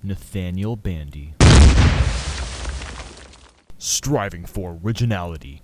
Nathaniel Bandy. Striving for originality.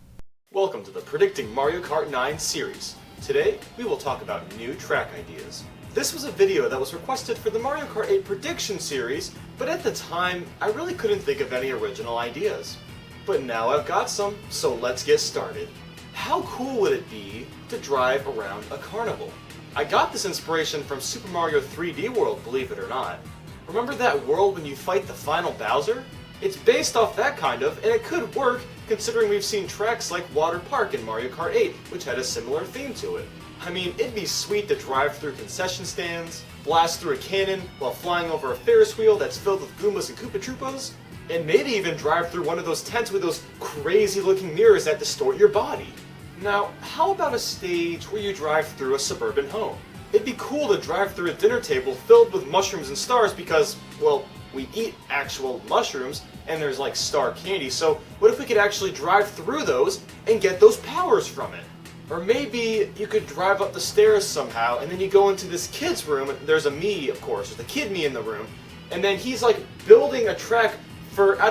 Welcome to the Predicting Mario Kart 9 series. Today, we will talk about new track ideas. This was a video that was requested for the Mario Kart 8 prediction series, but at the time, I really couldn't think of any original ideas. But now I've got some, so let's get started. How cool would it be to drive around a carnival? I got this inspiration from Super Mario 3D World, believe it or not. Remember that world when you fight the final Bowser? It's based off that kind of, and it could work considering we've seen tracks like Water Park in Mario Kart 8, which had a similar theme to it. I mean, it'd be sweet to drive through concession stands, blast through a cannon while flying over a Ferris wheel that's filled with Goombas and Koopa Troopas, and maybe even drive through one of those tents with those crazy looking mirrors that distort your body. Now, how about a stage where you drive through a suburban home? It'd be cool to drive through a dinner table filled with mushrooms and stars because, well, we eat actual mushrooms and there's like star candy, so what if we could actually drive through those and get those powers from it? Or maybe you could drive up the stairs somehow and then you go into this kid's room, and there's a me, of course, there's the kid me in the room, and then he's like building a track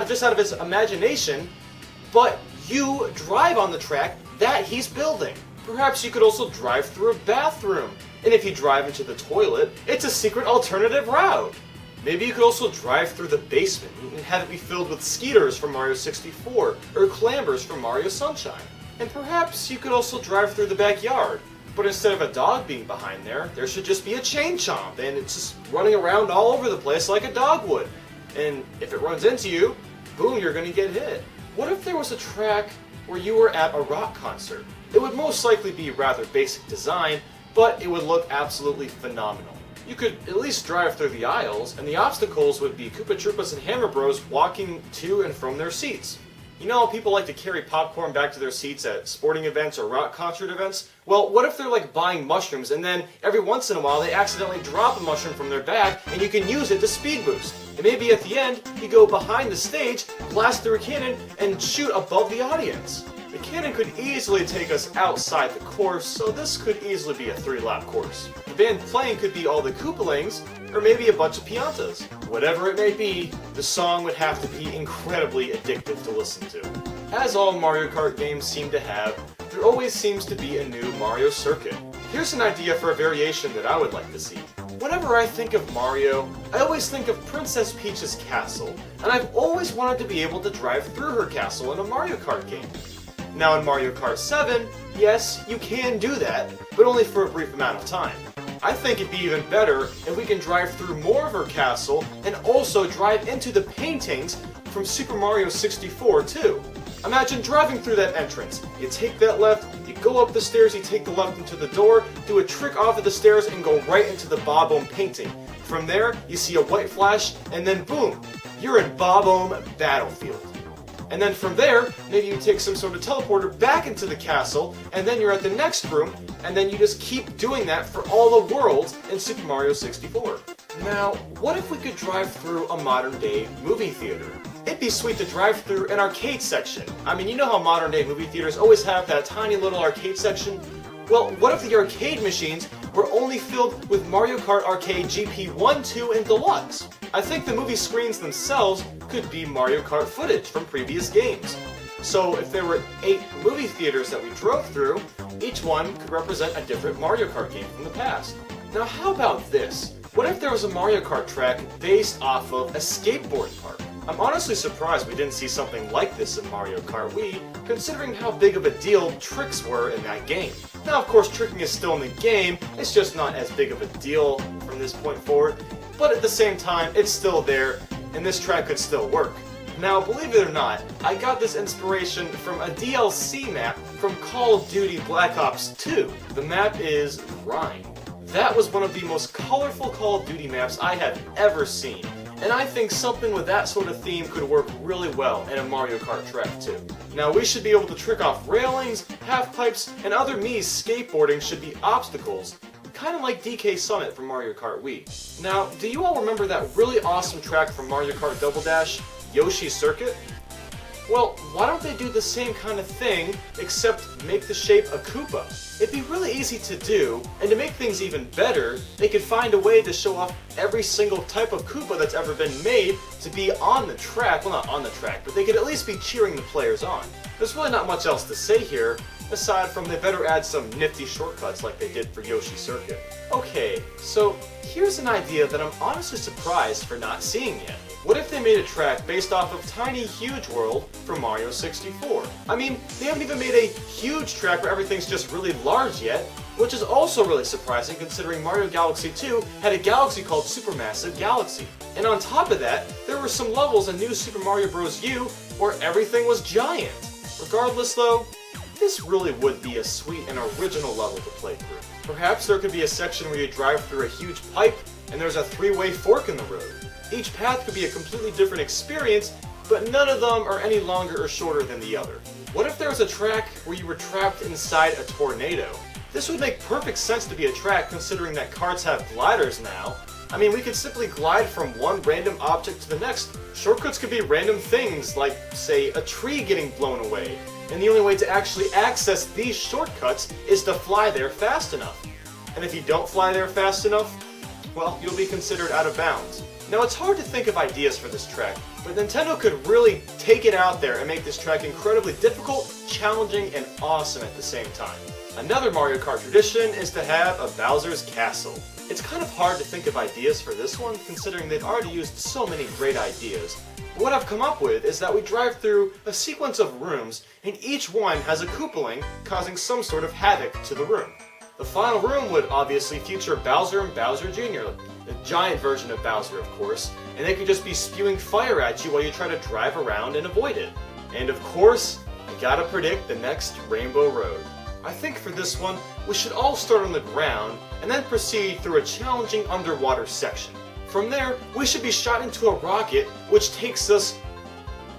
just out of his imagination, but you drive on the track that he's building. Perhaps you could also drive through a bathroom, and if you drive into the toilet, it's a secret alternative route. Maybe you could also drive through the basement and have it be filled with Skeeters from Mario 64, or Clambers from Mario Sunshine. And perhaps you could also drive through the backyard, but instead of a dog being behind there should just be a chain chomp, and it's just running around all over the place like a dog would. And if it runs into you, boom, you're gonna get hit. What if there was a track where you were at a rock concert? It would most likely be rather basic design, but it would look absolutely phenomenal. You could at least drive through the aisles, and the obstacles would be Koopa Troopas and Hammer Bros walking to and from their seats. You know how people like to carry popcorn back to their seats at sporting events or rock concert events? Well, what if they're like buying mushrooms and then every once in a while they accidentally drop a mushroom from their bag and you can use it to speed boost? And maybe at the end, you go behind the stage, blast through a cannon, and shoot above the audience. The cannon could easily take us outside the course, so this could easily be a 3-lap course. The band playing could be all the Koopalings, or maybe a bunch of Piantas. Whatever it may be, the song would have to be incredibly addictive to listen to. As all Mario Kart games seem to have, there always seems to be a new Mario circuit. Here's an idea for a variation that I would like to see. Whenever I think of Mario, I always think of Princess Peach's castle, and I've always wanted to be able to drive through her castle in a Mario Kart game. Now in Mario Kart 7, yes, you can do that, but only for a brief amount of time. I think it'd be even better if we can drive through more of her castle and also drive into the paintings from Super Mario 64 too. Imagine driving through that entrance. You take that left, you go up the stairs, you take the left into the door, do a trick off of the stairs and go right into the Bob-Omb painting. From there, you see a white flash, and then boom, you're in Bob-Omb Battlefield. And then from there, maybe you take some sort of teleporter back into the castle, and then you're at the next room, and then you just keep doing that for all the worlds in Super Mario 64. Now, what if we could drive through a modern-day movie theater? It'd be sweet to drive through an arcade section. I mean, you know how modern-day movie theaters always have that tiny little arcade section? Well, what if the arcade machines were only filled with Mario Kart Arcade GP 1, 2, and Deluxe? I think the movie screens themselves could be Mario Kart footage from previous games. So if there were 8 movie theaters that we drove through, each one could represent a different Mario Kart game from the past. Now how about this? What if there was a Mario Kart track based off of a skateboard park? I'm honestly surprised we didn't see something like this in Mario Kart Wii, considering how big of a deal tricks were in that game. Now of course tricking is still in the game, it's just not as big of a deal from this point forward, but at the same time it's still there, and this track could still work. Now believe it or not, I got this inspiration from a DLC map from Call of Duty Black Ops 2. The map is Grind. That was one of the most colorful Call of Duty maps I have ever seen. And I think something with that sort of theme could work really well in a Mario Kart track too. Now we should be able to trick off railings, half-pipes, and other Mii's skateboarding should be obstacles, kind of like DK Summit from Mario Kart Wii. Now, do you all remember that really awesome track from Mario Kart Double Dash, Yoshi's Circuit? Well, why don't they do the same kind of thing, except make the shape a Koopa? It'd be really easy to do, and to make things even better, they could find a way to show off every single type of Koopa that's ever been made to be on the track. Well, not on the track, but they could at least be cheering the players on. There's really not much else to say here, aside from they better add some nifty shortcuts like they did for Yoshi Circuit. Okay, so here's an idea that I'm honestly surprised for not seeing yet. What if they made a track based off of Tiny Huge World from Mario 64? I mean, they haven't even made a huge track where everything's just really large yet, which is also really surprising considering Mario Galaxy 2 had a galaxy called Supermassive Galaxy. And on top of that, there were some levels in New Super Mario Bros. U where everything was giant. Regardless though, this really would be a sweet and original level to play through. Perhaps there could be a section where you drive through a huge pipe and there's a three-way fork in the road. Each path could be a completely different experience, but none of them are any longer or shorter than the other. What if there was a track where you were trapped inside a tornado? This would make perfect sense to be a track considering that carts have gliders now. I mean, we could simply glide from one random object to the next. Shortcuts could be random things like, say, a tree getting blown away. And the only way to actually access these shortcuts is to fly there fast enough. And if you don't fly there fast enough, well, you'll be considered out of bounds. Now, it's hard to think of ideas for this track, but Nintendo could really take it out there and make this track incredibly difficult, challenging, and awesome at the same time. Another Mario Kart tradition is to have a Bowser's Castle. It's kind of hard to think of ideas for this one, considering they've already used so many great ideas. But what I've come up with is that we drive through a sequence of rooms, and each one has a Koopaling causing some sort of havoc to the room. The final room would obviously feature Bowser and Bowser Jr., the giant version of Bowser, of course, and they could just be spewing fire at you while you try to drive around and avoid it. And of course, you gotta predict the next Rainbow Road. I think for this one, we should all start on the ground and then proceed through a challenging underwater section. From there, we should be shot into a rocket which takes us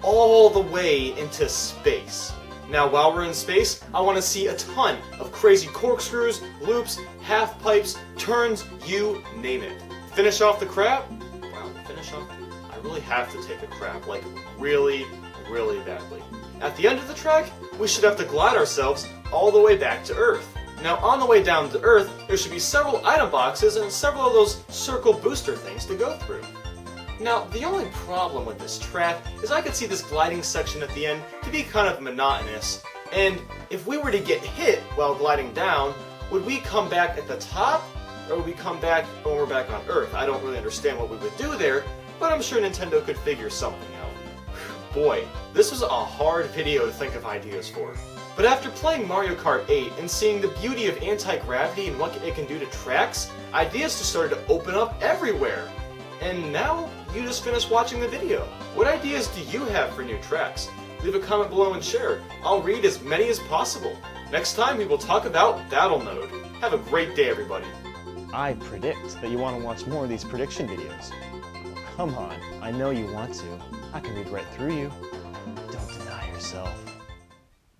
all the way into space. Now, while we're in space, I want to see a ton of crazy corkscrews, loops, half pipes, turns, you name it. Finish off the crap? Wow, finish off? I really have to take a crap, like really, really badly. At the end of the track, we should have to glide ourselves all the way back to Earth. Now, on the way down to Earth, there should be several item boxes and several of those circle booster things to go through. Now, the only problem with this track is I could see this gliding section at the end to be kind of monotonous, and if we were to get hit while gliding down, would we come back at the top, or would we come back when we're back on Earth? I don't really understand what we would do there, but I'm sure Nintendo could figure something out. Boy, this was a hard video to think of ideas for. But after playing Mario Kart 8 and seeing the beauty of anti-gravity and what it can do to tracks, ideas just started to open up everywhere. And now, you just finished watching the video. What ideas do you have for new tracks? Leave a comment below and share. I'll read as many as possible. Next time we will talk about Battle Mode. Have a great day, everybody. I predict that you want to watch more of these prediction videos. Come on, I know you want to. I can read right through you. Don't deny yourself.